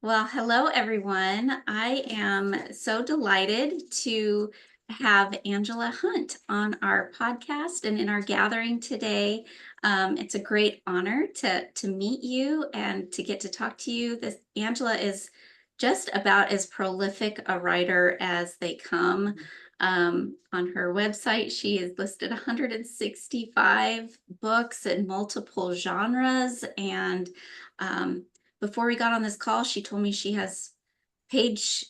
Well, hello everyone. I am so delighted to have Angela Hunt on our podcast and in our gathering today. It's a great honor to meet you and to get to talk to you. This Angela is just about as prolific a writer as they come. On her website, she is listed 165 books in multiple genres and um, before we got on this call, she told me she has page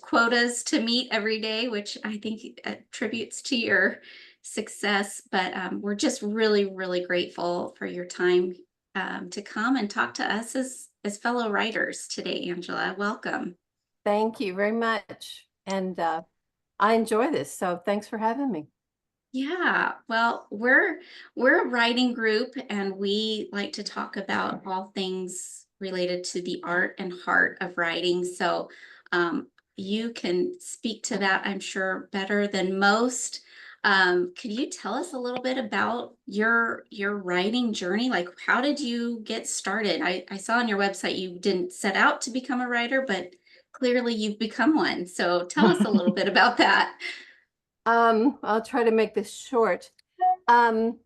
quotas to meet every day, which I think attributes to your success. But we're just really grateful for your time to come and talk to us as fellow writers today, Angela. Welcome. Thank you very much. And I enjoy this. So thanks for having me. Yeah, well, we're a writing group and we like to talk about all things related to the art and heart of writing. So you can speak to that, I'm sure, better than most. Could you tell us a little bit about your writing journey? Like, how did you get started? I saw on your website you didn't set out to become a writer, but clearly you've become one. So tell us a little bit about that. I'll try to make this short. Um,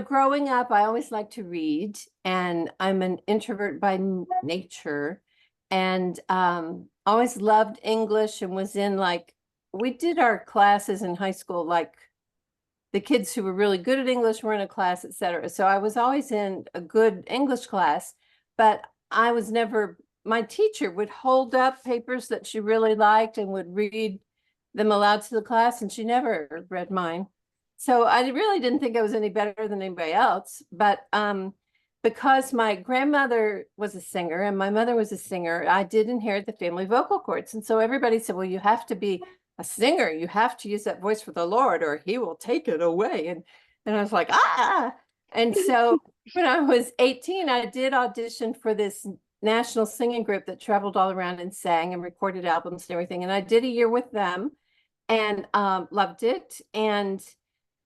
growing up, I always liked to read, and I'm an introvert by nature, and always loved English and was in we did our classes in high school, like the kids who were really good at English were in a class, etc. So I was always in a good English class, but I was never, my teacher would hold up papers that she really liked and would read them aloud to the class, and she never read mine. So I really didn't think I was any better than anybody else. But because my grandmother was a singer and my mother was a singer, I did inherit the family vocal cords. And so everybody said, well, you have to be a singer. You have to use that voice for the Lord or he will take it away. And I was like, ah. And so when I was 18, I did audition for this national singing group that traveled all around and sang and recorded albums and everything. And I did a year with them and loved it.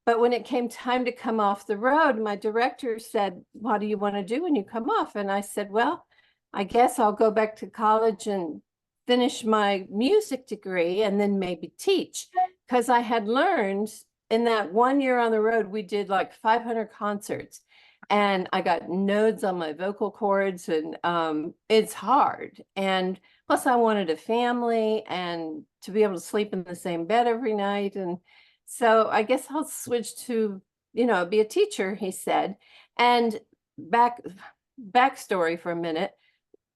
But when it came time to come off the road, my director said, what do you want to do when you come off? And I said, well, I guess I'll go back to college and finish my music degree and then maybe teach. Because I had learned in that 1 year on the road, we did like 500 concerts and I got nodes on my vocal cords and it's hard. And plus I wanted a family and to be able to sleep in the same bed every night. And so I guess I'll switch to, be a teacher, he said. And backstory for a minute.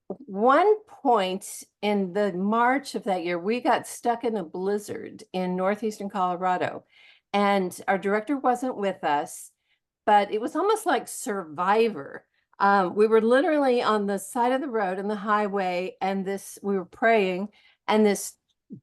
One point in the March of that year, we got stuck in a blizzard in northeastern Colorado. And our director wasn't with us, but it was almost like Survivor. We were literally on the side of the road in the highway, and we were praying, and these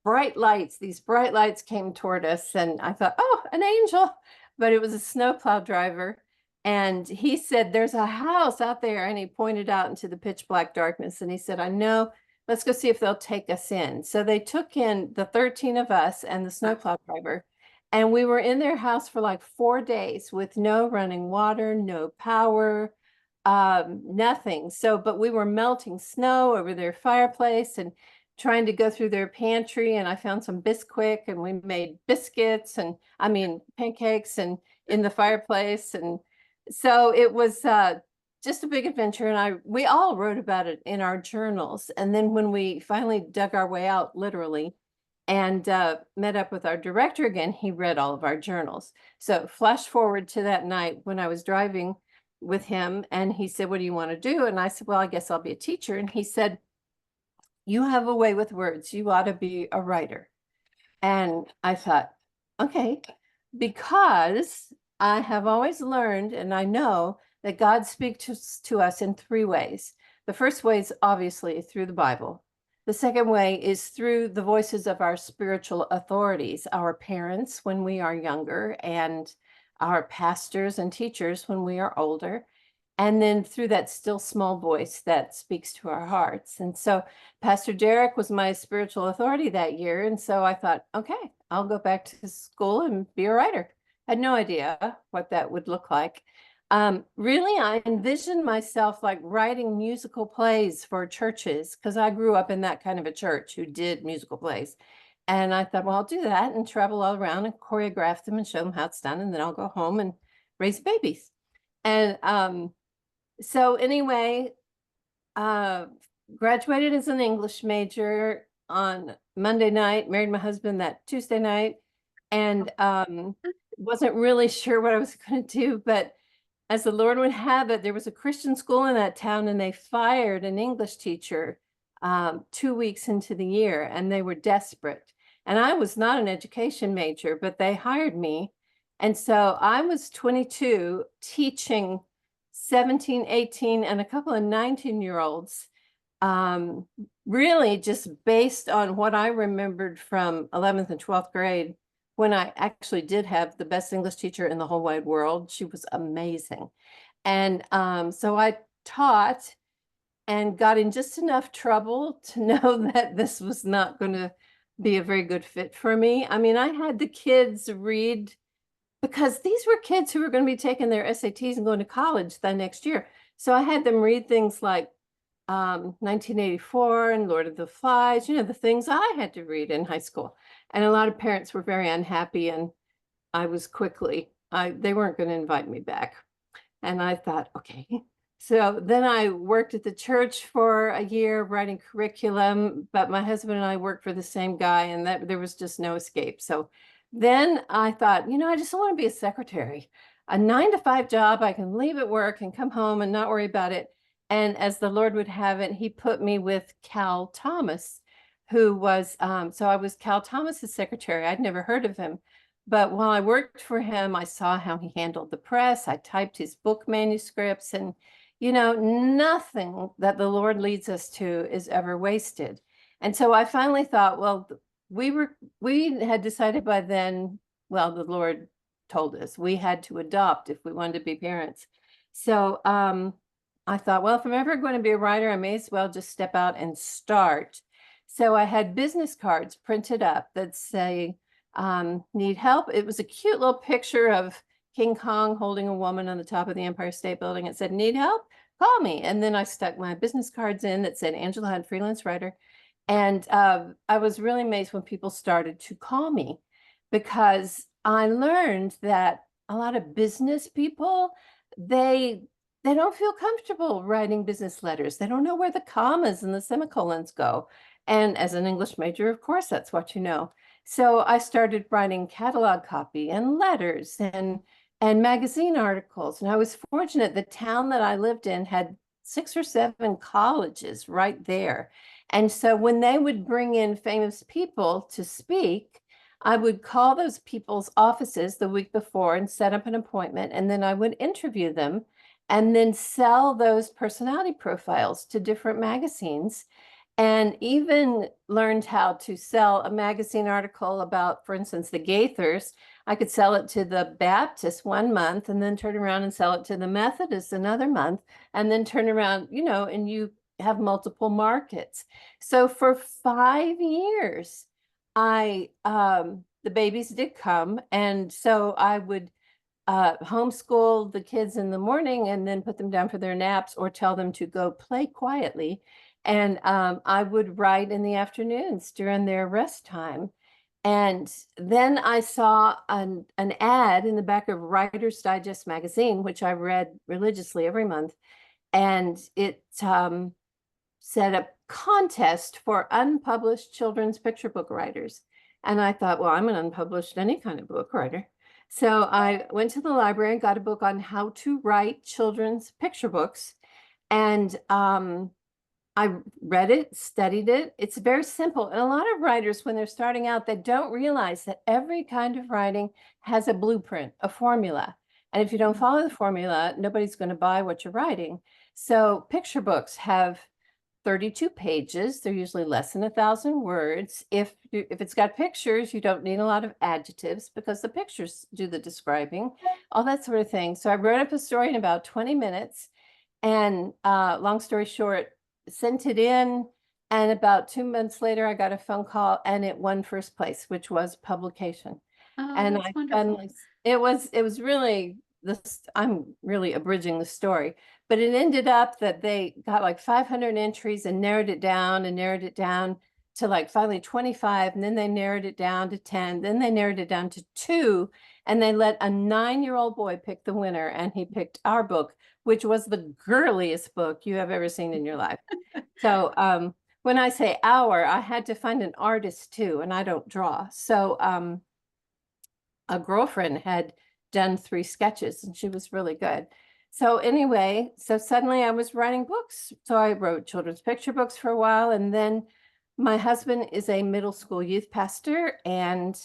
bright lights came toward us, and I thought, oh, an angel, but it was a snowplow driver. And he said, there's a house out there. And he pointed out into the pitch black darkness. And he said, I know, let's go see if they'll take us in. So they took in the 13 of us and the snowplow driver. And we were in their house for like 4 days with no running water, no power, nothing. So, but we were melting snow over their fireplace and trying to go through their pantry, and I found some Bisquick and we made biscuits and pancakes and in the fireplace. And so it was just a big adventure. And we all wrote about it in our journals. And then when we finally dug our way out, literally, and met up with our director again, he read all of our journals. So flash forward to that night when I was driving with him and he said, what do you want to do? And I said, well, I guess I'll be a teacher. And he said, you have a way with words. You ought to be a writer. And I thought, okay, because I have always learned, and I know that God speaks to us in 3 ways. The first way is obviously through the Bible. The second way is through the voices of our spiritual authorities, our parents when we are younger, and our pastors and teachers when we are older. And then through that still small voice that speaks to our hearts. And so Pastor Derek was my spiritual authority that year. And so I thought, okay, I'll go back to school and be a writer. I had no idea what that would look like. Really, I envisioned myself like writing musical plays for churches because I grew up in that kind of a church who did musical plays. And I thought, well, I'll do that and travel all around and choreograph them and show them how it's done. And then I'll go home and raise babies. And so anyway, uh, graduated as an English major on Monday night, married my husband that Tuesday night, and wasn't really sure what I was going to do, but as the Lord would have it, there was a Christian school in that town, and they fired an English teacher 2 weeks into the year, and they were desperate. And I was not an education major, but they hired me. And so I was 22 teaching 17, 18, and a couple of 19-year-olds, really just based on what I remembered from 11th and 12th grade, when I actually did have the best English teacher in the whole wide world. She was amazing. And so I taught and got in just enough trouble to know that this was not going to be a very good fit for me. I mean, I had the kids read, because these were kids who were going to be taking their SATs and going to college the next year. So I had them read things like 1984 and Lord of the Flies, you know, the things I had to read in high school. And a lot of parents were very unhappy, and I was quickly, they weren't going to invite me back. And I thought, okay. So then I worked at the church for a year writing curriculum, but my husband and I worked for the same guy, and that there was just no escape. So then I thought, you know, I just want to be a secretary, a 9 to 5 job. I can leave at work and come home and not worry about it. And as the Lord would have it, he put me with Cal Thomas, who was, so I was Cal Thomas's secretary. I'd never heard of him. But while I worked for him, I saw how he handled the press. I typed his book manuscripts, and, you know, nothing that the Lord leads us to is ever wasted. And so I finally thought, well, we had decided by then, well, the Lord told us we had to adopt if we wanted to be parents. So I thought, well, if I'm ever going to be a writer, I may as well just step out and start. So I had business cards printed up that say, need help. It was a cute little picture of King Kong holding a woman on the top of the Empire State Building. It said, need help? Call me. And then I stuck my business cards in that said Angela Hunt, freelance writer. And I was really amazed when people started to call me, because I learned that a lot of business people, they don't feel comfortable writing business letters. They don't know where the commas and the semicolons go. And as an English major, of course, that's what you know. So I started writing catalog copy and letters and magazine articles. And I was fortunate, the town that I lived in had 6 or 7 colleges right there. And so when they would bring in famous people to speak, I would call those people's offices the week before and set up an appointment, and then I would interview them and then sell those personality profiles to different magazines, and even learned how to sell a magazine article about, for instance, the Gaithers. I could sell it to the Baptist one month and then turn around and sell it to the Methodist another month, and then turn around, you know, and you have multiple markets. So for 5 years, the babies did come. And so I would homeschool the kids in the morning and then put them down for their naps or tell them to go play quietly. And I would write in the afternoons during their rest time. And then I saw an ad in the back of Writer's Digest magazine, which I read religiously every month. And it set a contest for unpublished children's picture book writers. And I thought, well, I'm an unpublished any kind of book writer. So I went to the library and got a book on how to write children's picture books. And I read it, studied it. It's very simple. And a lot of writers, when they're starting out, they don't realize that every kind of writing has a blueprint, a formula. And if you don't follow the formula, nobody's going to buy what you're writing. So picture books have 32 pages. They're usually less than 1,000 words. If it's got pictures, you don't need a lot of adjectives because the pictures do the describing, all that sort of thing. So I wrote up a story in about 20 minutes, and long story short, sent it in. And about 2 months later, I got a phone call, and it won first place, which was publication. Oh, And that's I wonderful. finally, it was really this, I'm really abridging the story, but it ended up that they got like 500 entries and narrowed it down to like finally 25. And then they narrowed it down to 10. Then they narrowed it down to 2. And they let a 9-year-old boy pick the winner. And he picked our book, which was the girliest book you have ever seen in your life. So when I say our, I had to find an artist too, and I don't draw. So a girlfriend had done 3 sketches and she was really good. So anyway, so suddenly I was writing books. So I wrote children's picture books for a while. And then my husband is a middle school youth pastor. And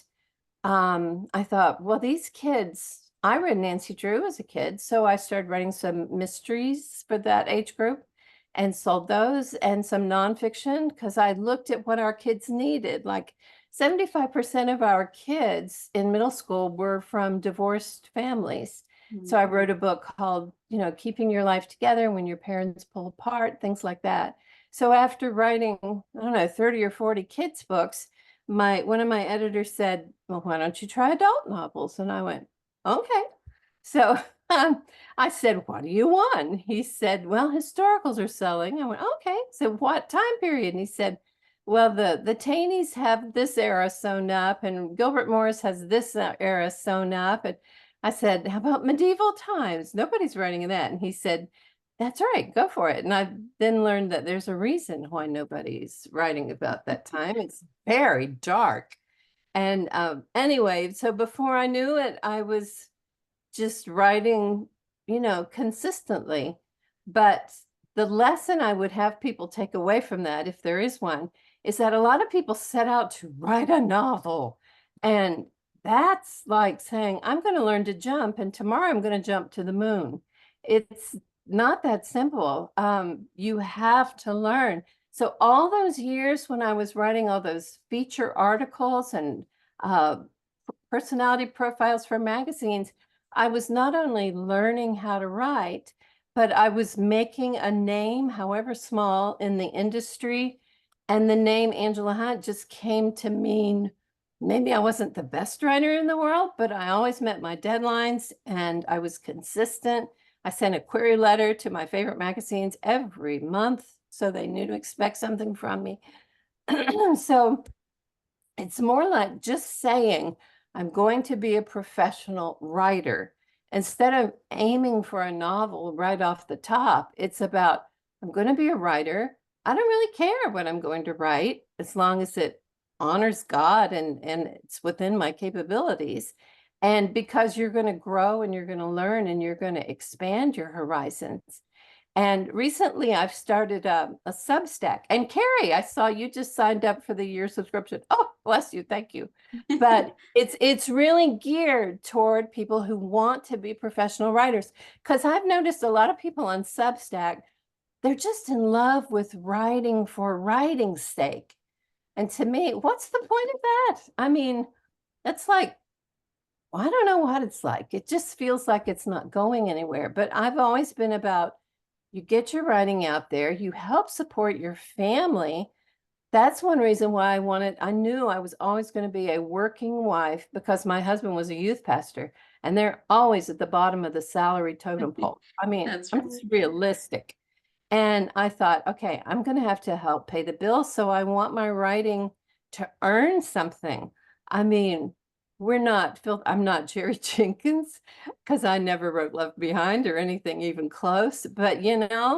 I thought, well, these kids, I read Nancy Drew as a kid. So I started writing some mysteries for that age group and sold those, and some nonfiction, because I looked at what our kids needed. Like 75% of our kids in middle school were from divorced families. So I wrote a book called, Keeping Your Life Together When Your Parents Pull Apart, things like that. So after writing, I don't know, 30 or 40 kids books, one of my editors said, well, why don't you try adult novels? And I went, okay. So I said, what do you want? He said, well, historicals are selling. I went, okay. So what time period? And he said, well, the Taneys have this era sewn up, and Gilbert Morris has this era sewn up. And I said, how about medieval times? Nobody's writing that. And he said, that's right, go for it. And I then learned that there's a reason why nobody's writing about that time. It's very dark. And anyway, so before I knew it, I was just writing, consistently. But the lesson I would have people take away from that, if there is one, is that a lot of people set out to write a novel. And that's like saying, I'm going to learn to jump, and tomorrow I'm going to jump to the moon. It's not that simple. You have to learn. So all those years when I was writing all those feature articles and personality profiles for magazines, I was not only learning how to write, but I was making a name, however small, in the industry. And the name Angela Hunt just came to mean, maybe I wasn't the best writer in the world, but I always met my deadlines and I was consistent. I sent a query letter to my favorite magazines every month, so they knew to expect something from me. So it's more like just saying, I'm going to be a professional writer. Instead of aiming for a novel right off the top, it's about, I'm going to be a writer. I don't really care what I'm going to write, as long as it honors God and it's within my capabilities. And because you're going to grow and you're going to learn and you're going to expand your horizons. And recently I've started a Substack. And Carrie, I saw you just signed up for the year subscription. Oh, bless you. Thank you. But it's really geared toward people who want to be professional writers. Because I've noticed a lot of people on Substack, they're just in love with writing for writing's sake. And to me, what's the point of that? I mean, it's like, I don't know what it's like. It just feels like it's not going anywhere. But I've always been about, you get your writing out there, you help support your family. That's one reason why I knew I was always going to be a working wife, because my husband was a youth pastor and they're always at the bottom of the salary totem pole. I mean, That's I'm right. just realistic. And I thought, okay, I'm going to have to help pay the bills. So I want my writing to earn something. I mean, I'm not Jerry Jenkins, because I never wrote Left Behind or anything even close, but I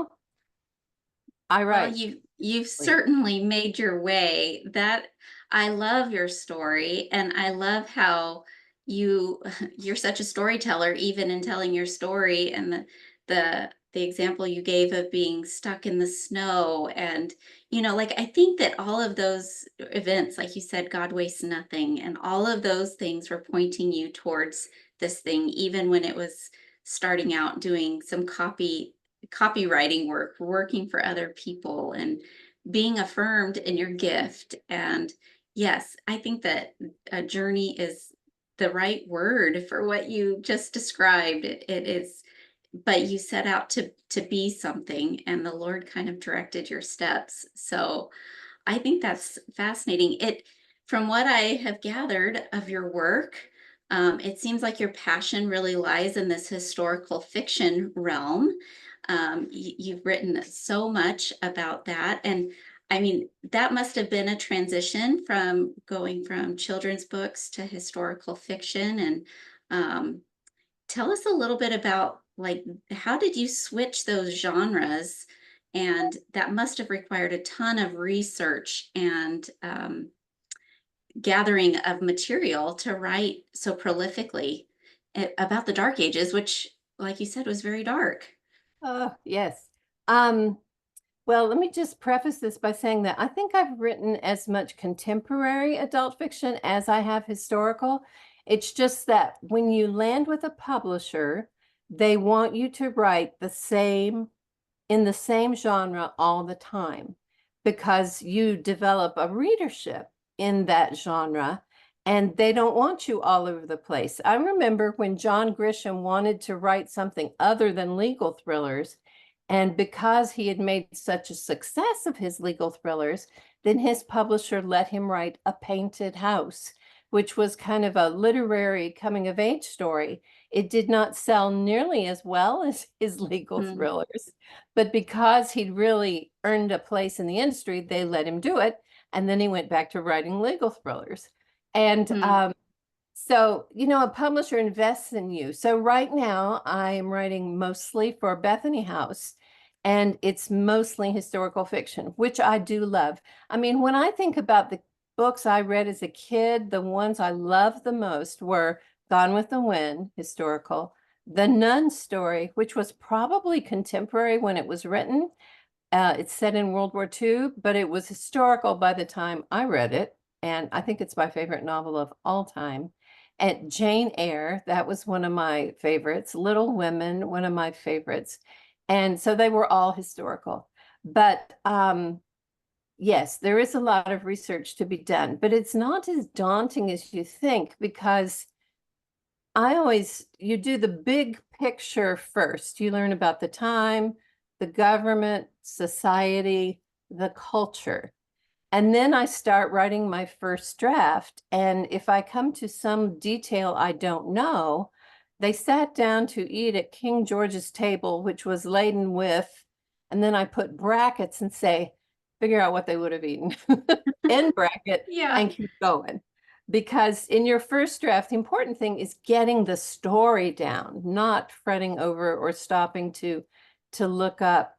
Well, write. you've certainly made your way. That I love your story, and I love how you you're such a storyteller, even in telling your story, and the example you gave of being stuck in the snow. And like, I think that all of those events, like you said, God wastes nothing, and all of those things were pointing you towards this thing, even when it was starting out doing some copywriting work, working for other people, and being affirmed in your gift. And yes, I think that a journey is the right word for what you just described. It is, but you set out to be something, and the Lord kind of directed your steps. So I think that's fascinating. From what I have gathered of your work, It seems like your passion really lies in this historical fiction realm. You've written so much about that. And I mean, that must have been a transition from going from children's books to historical fiction. And um, tell us a little bit about like how did you switch those genres? And that must have required a ton of research and gathering of material to write so prolifically about the Dark Ages, which, like you said, was very dark. Oh, yes. Um, well, let me just preface this by saying that I think I've written as much contemporary adult fiction as I have historical. It's just that when you land with a publisher, they want you to write the same in the same genre all the time because you develop a readership in that genre and they don't want you all over the place. I remember when John Grisham wanted to write something other than legal thrillers, and because he had made such a success of his legal thrillers, then his publisher let him write A Painted House, which was kind of a literary coming of age story. It did not sell nearly as well as his legal Mm, thrillers, but because he'd really earned a place in the industry, they let him do it. And then he went back to writing legal thrillers. And mm, so, you know, a publisher invests in you. So right now I am writing mostly for Bethany House, and it's mostly historical fiction, which I do love. I mean, when I think about the books I read as a kid, the ones I loved the most were Gone with the Wind, historical, The Nun Story, which was probably contemporary when it was written. It's set in World War II, but it was historical by the time I read it. And I think it's my favorite novel of all time. And Jane Eyre, that was one of my favorites. Little Women, one of my favorites. And so they were all historical. But yes, there is a lot of research to be done, but it's not as daunting as you think because you do the big picture first. You learn about the time, the government, society, the culture. And then I start writing my first draft. And if I come to some detail I don't know, they sat down to eat at King George's table, which was laden with, and then I put brackets and say, figure out what they would have eaten, end bracket, yeah. and keep going. Because in your first draft, the important thing is getting the story down, not fretting over or stopping to look up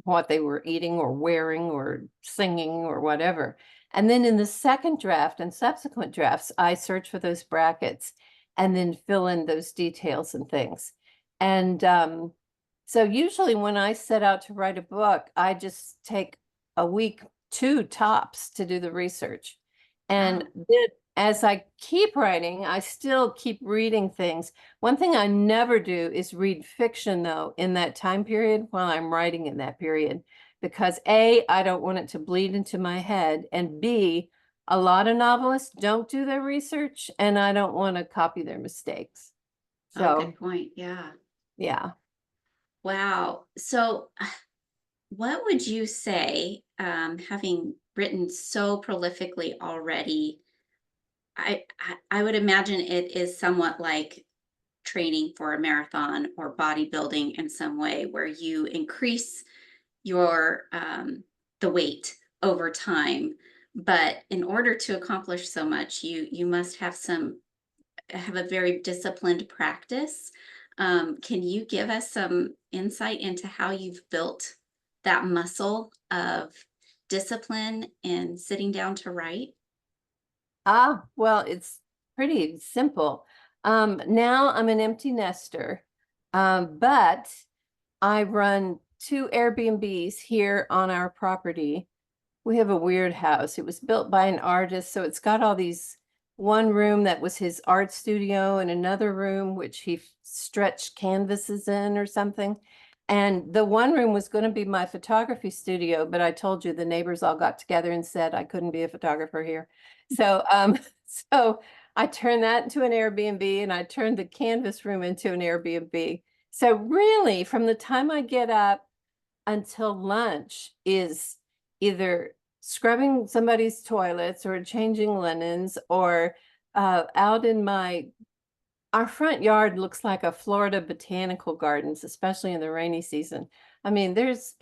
what they were eating or wearing or singing or whatever. And then in the second draft and subsequent drafts, I search for those brackets and then fill in those details and things. And so usually when I set out to write a book, I just take a week, two tops to do the research. And Wow. then as I keep writing, I still keep reading things. One thing I never do is read fiction, though, in that time period while I'm writing in that period, because A, I don't want it to bleed into my head, and B, a lot of novelists don't do their research, and I don't want to copy their mistakes. Oh, good So, point. Yeah. yeah. Wow. So, what would you say, having written so prolifically already? I would imagine it is somewhat like training for a marathon or bodybuilding in some way, where you increase your the weight over time. But in order to accomplish so much, you must have a very disciplined practice. Can you give us some insight into how you've built that muscle of discipline in sitting down to write? Well, it's pretty simple. Now I'm an empty nester, but I run two Airbnbs here on our property. We have a weird house. It was built by an artist, so it's got all these one room that was his art studio and another room which he stretched canvases in or something. And the one room was going to be my photography studio, but I told you the neighbors all got together and said I couldn't be a photographer here. So so I turned that into an Airbnb and I turned the canvas room into an Airbnb. So really, from the time I get up until lunch is either scrubbing somebody's toilets or changing linens or out in our front yard looks like a Florida botanical gardens, especially in the rainy season. I mean, there's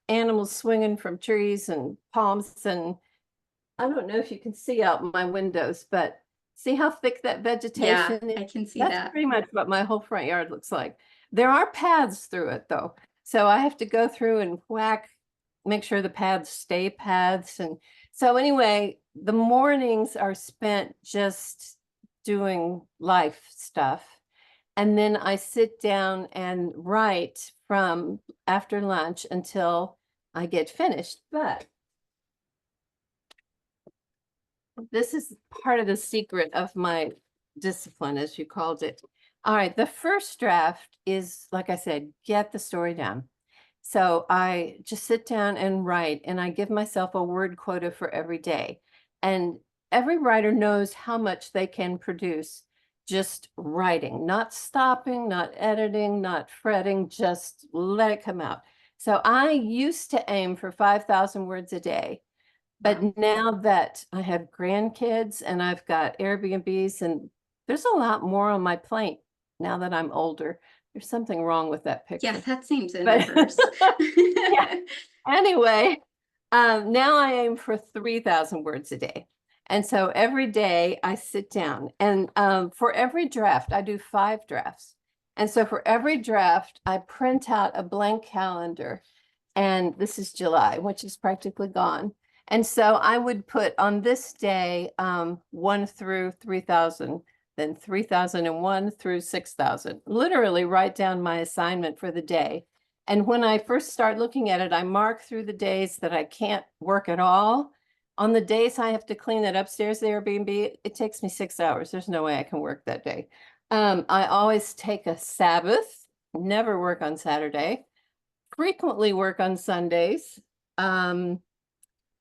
animals swinging from trees and palms, and I don't know if you can see out my windows, but see how thick that Yeah, vegetation is? I can see That's that. pretty much what my whole front yard looks like. There are paths through it though. So I have to go through and make sure the paths stay paths. And so anyway, the mornings are spent just doing life stuff. And then I sit down and write from after lunch until I get finished. But this is part of the secret of my discipline, as you called it. All right, the first draft is, like I said, get the story down. So I just sit down and write, and I give myself a word quota for every day. And every writer knows how much they can produce just writing, not stopping, not editing, not fretting, just let it come out. So I used to aim for 5,000 words a day. Wow. But now that I have grandkids and I've got Airbnbs, and there's a lot more on my plate now that I'm older. There's something wrong with that Yeah, picture. that seems in But reverse. yeah, anyway, now I aim for 3,000 words a day. And so every day I sit down, and for every draft, I do 5 drafts. And so for every draft, I print out a blank calendar. And this is July, which is practically gone. And so I would put on this day 1 through 3,000, then 3,001 through 6,000, literally write down my assignment for the day. And when I first start looking at it, I mark through the days that I can't work at all. On the days I have to clean that upstairs Airbnb, it takes me 6 hours. There's no way I can work that day. I always take a Sabbath, never work on Saturday, frequently work on Sundays.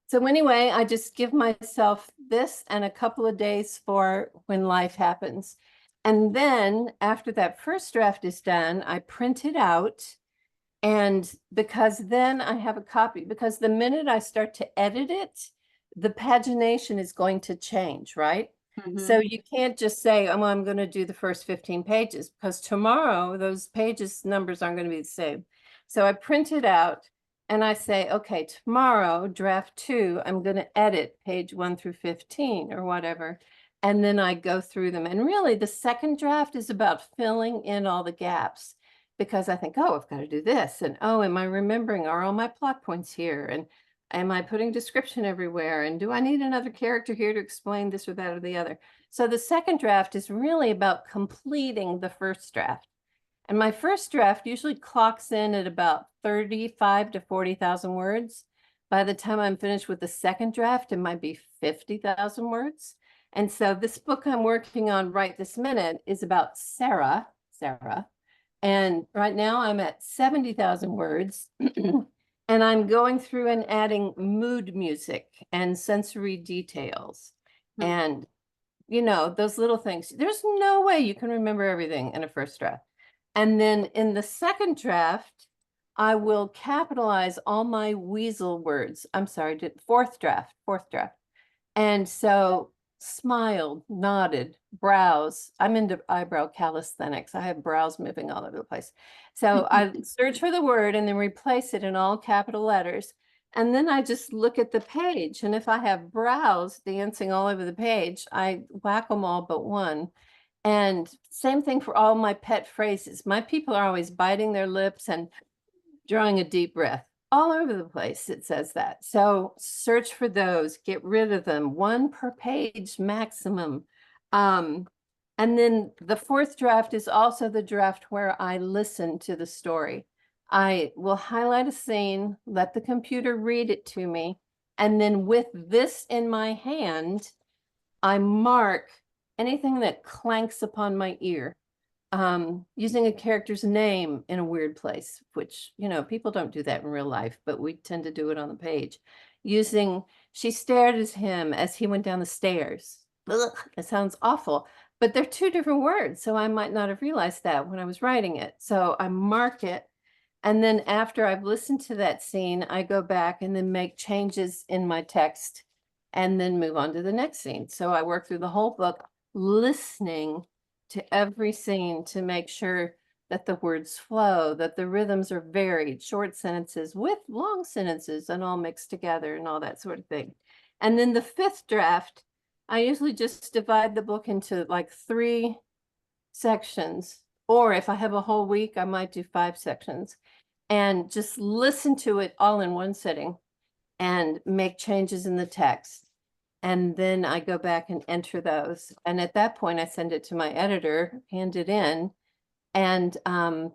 So anyway, I just give myself this and a couple of days for when life happens. And then after that first draft is done, I print it out. And because then I have a copy, because the minute I start to edit it, the pagination is going to change, right? So you can't just say, oh, I'm going to do the first 15 pages, because tomorrow those pages numbers aren't going to be the same. So I print it out and I say, okay, tomorrow, draft 2, I'm going to edit page 1 through 15 or whatever. And then I go through them. And really, the second draft is about filling in all the gaps, because I think, oh, I've got to do this. And oh, am I remembering? Are all my plot points here? And am I putting description everywhere? And do I need another character here to explain this or that or the other? So the second draft is really about completing the first draft. And my first draft usually clocks in at about 35 to 40,000 words. By the time I'm finished with the second draft, it might be 50,000 words. And so this book I'm working on right this minute is about Sarah. And right now I'm at 70,000 words. And I'm going through and adding mood music and sensory details. And, those little things. There's no way you can remember everything in a first draft. And then in the second draft, I will capitalize all my weasel words. I'm sorry, fourth draft. And so smiled, nodded, brows. I'm into eyebrow calisthenics. I have brows moving all over the place. So I search for the word and then replace it in all capital letters. And then I just look at the page. And if I have brows dancing all over the page, I whack them all but one. And same thing for all my pet phrases. My people are always biting their lips and drawing a deep breath. All over the place, it says that. So search for those, get rid of them, 1 per page maximum. And then the fourth draft is also the draft where I listen to the story. I will highlight a scene, let the computer read it to me, and then with this in my hand, I mark anything that clanks upon my ear. Using a character's name in a weird place, which, people don't do that in real life, but we tend to do it on the page. She stared at him as he went down the stairs. Ugh, it sounds awful, but they're 2 different words. So I might not have realized that when I was writing it. So I mark it. And then after I've listened to that scene, I go back and then make changes in my text and then move on to the next scene. So I work through the whole book listening to every scene to make sure that the words flow, that the rhythms are varied, short sentences with long sentences and all mixed together and all that sort of thing. And then the fifth draft, I usually just divide the book into like 3 sections, or if I have a whole week, I might do 5 sections and just listen to it all in one sitting and make changes in the text. And then I go back and enter those. And at that point, I send it to my editor, hand it in. And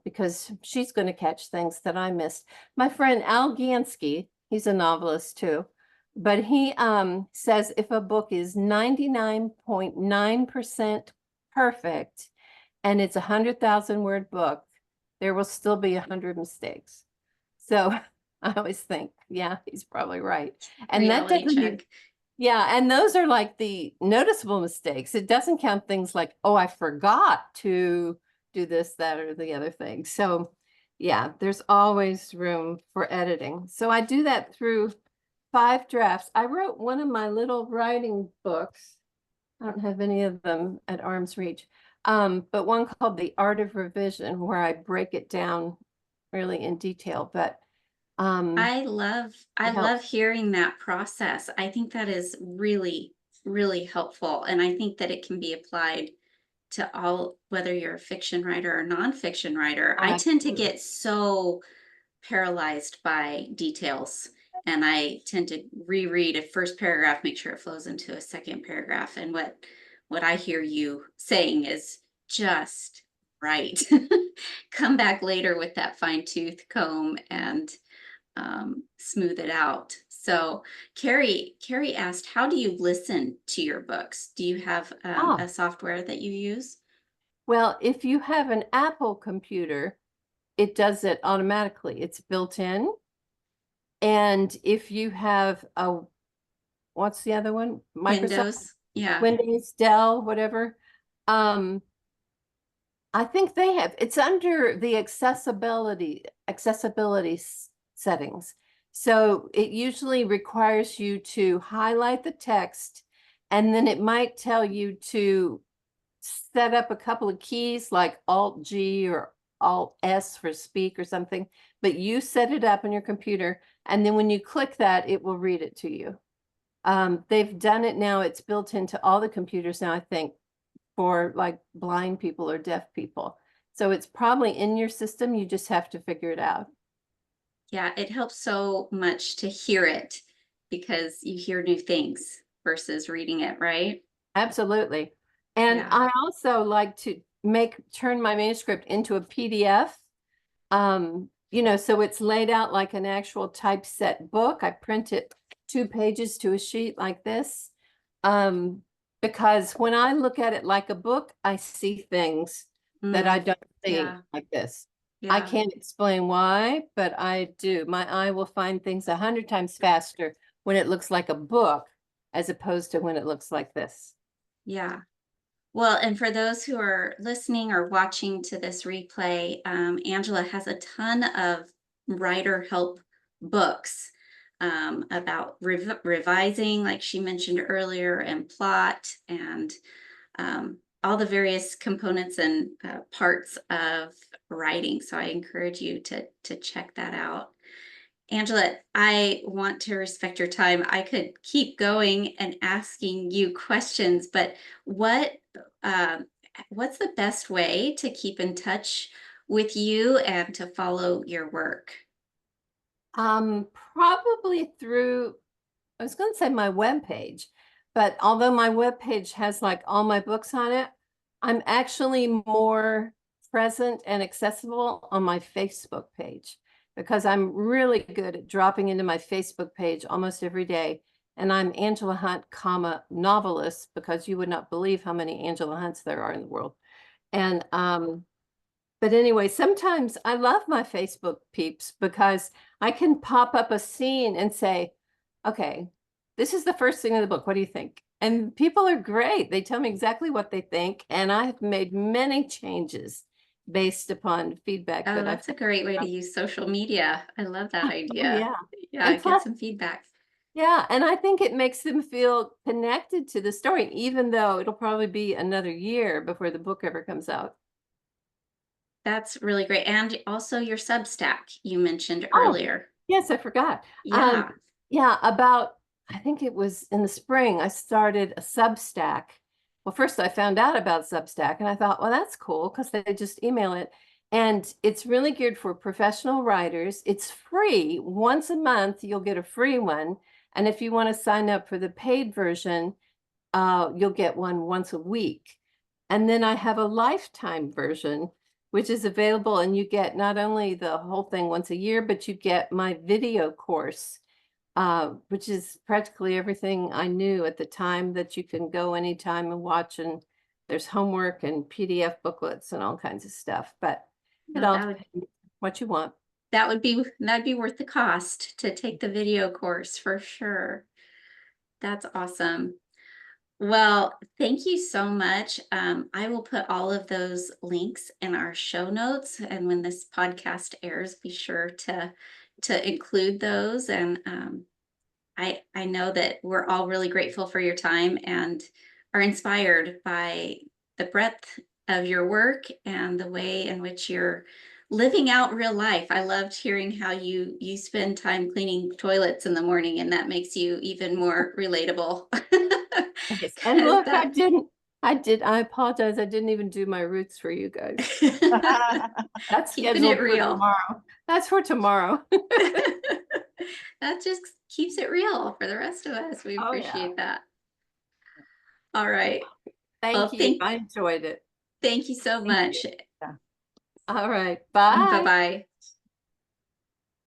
because she's going to catch things that I missed. My friend Al Gansky, he's a novelist too, but he says if a book is 99.9% perfect and it's 100,000 word book, there will still be 100 mistakes. So I always think, yeah, he's probably right. And that Reality doesn't check. yeah, and those are like the noticeable mistakes. It doesn't count things like, oh, I forgot to do this, that, or the other thing. So yeah, there's always room for editing. So I do that through 5 drafts. I wrote one of my little writing books. I don't have any of them at arm's reach, but one called The Art of Revision, where I break it down really in detail. But I it love helps. hearing that process. I think that is really, really helpful. And I think that it can be applied to all, whether you're a fiction writer or nonfiction writer. Oh, I tend to absolutely. get so paralyzed by details, and I tend to reread a first paragraph, make sure it flows into a second paragraph. And what I hear you saying is just right. Come back later with that fine tooth comb and smooth it out. So Carrie asked, how do you listen to your books? Do you have Oh, a software that you use? well, if you have an Apple computer, it does it automatically. It's built in. And if you have what's the other one? Microsoft, Windows? Yeah. Windows, Dell, whatever. Um, I think they have, it's under the accessibility settings. So it usually requires you to highlight the text, and then it might tell you to set up a couple of keys like Alt G or Alt S for speak or something, but you set it up on your computer, and then when you click that, it will read it to you. They've done it now. It's built into all the computers now, I think, for like blind people or deaf people. So it's probably in your system. You just have to figure it out. Yeah, it helps so much to hear it because you hear new things versus reading it, right? Absolutely. And Yeah. I also like to turn my manuscript into a PDF. So it's laid out like an actual typeset book. I print it 2 pages to a sheet like this. Because when I look at it like a book, I see things that I Mm, don't see yeah. like this. I Yeah. can't explain why, but I do. My eye will find things 100 times faster when it looks like a book as opposed to when it looks like this. Yeah. Well, and for those who are listening or watching to this replay, Angela has a ton of writer help books about revising, like she mentioned earlier, and plot, and all the various components and parts of writing. So I encourage you to check that out. Angela, I want to respect your time. I could keep going and asking you questions, but what um, what's the best way to keep in touch with you and to follow your work? Probably through, I was going to say my webpage, but although my webpage has like all my books on it, I'm actually more present and accessible on my Facebook page because I'm really good at dropping into my Facebook page almost every day. And I'm Angela Hunt, comma, novelist, because you would not believe how many Angela Hunts there are in the world. And but anyway, sometimes I love my Facebook peeps because I can pop up a scene and say, okay, this is the first thing in the book. What do you think? And people are great. They tell me exactly what they think. And I have made many changes based upon feedback Oh, that I've that's a great way to use social media. I love that Oh, idea. yeah. Yeah, And get plus, some feedback. Yeah, and I think it makes them feel connected to the story, even though it'll probably be another year before the book ever comes out. That's really great. And also your Substack you mentioned Oh, earlier. yes, I forgot. Um, Yeah, yeah, about, I think it was in the spring, I started a Substack. Well, first I found out about Substack and I thought, well, that's cool because they just email it. And it's really geared for professional writers. It's free. Once a month, you'll get a free one. And if you want to sign up for the paid version, you'll get one once a week. And then I have a lifetime version, which is available, and you get not only the whole thing once a year, but you get my video course, which is practically everything I knew at the time that you can go anytime and watch. And there's homework and PDF booklets and all kinds of stuff, but it no, all depends what you want. that'd be worth the cost to take the video course for sure. That's awesome. Well, thank you so much. I will put all of those links in our show notes, and when this podcast airs, be sure to include those. And I know that we're all really grateful for your time and are inspired by the breadth of your work and the way in which you're living out real life. I loved hearing how you spend time cleaning toilets in the morning, and that makes you even more relatable. Yes. And As look, that I apologize. I didn't even do my roots for you guys. That's keeping it scheduled for real. tomorrow. That's for tomorrow. That just keeps it real for the rest of us. We Oh, yeah. appreciate that. All right. Thank Well, you. I enjoyed it. thank you so Thank you. much. Yeah. All right. Bye Bye. bye.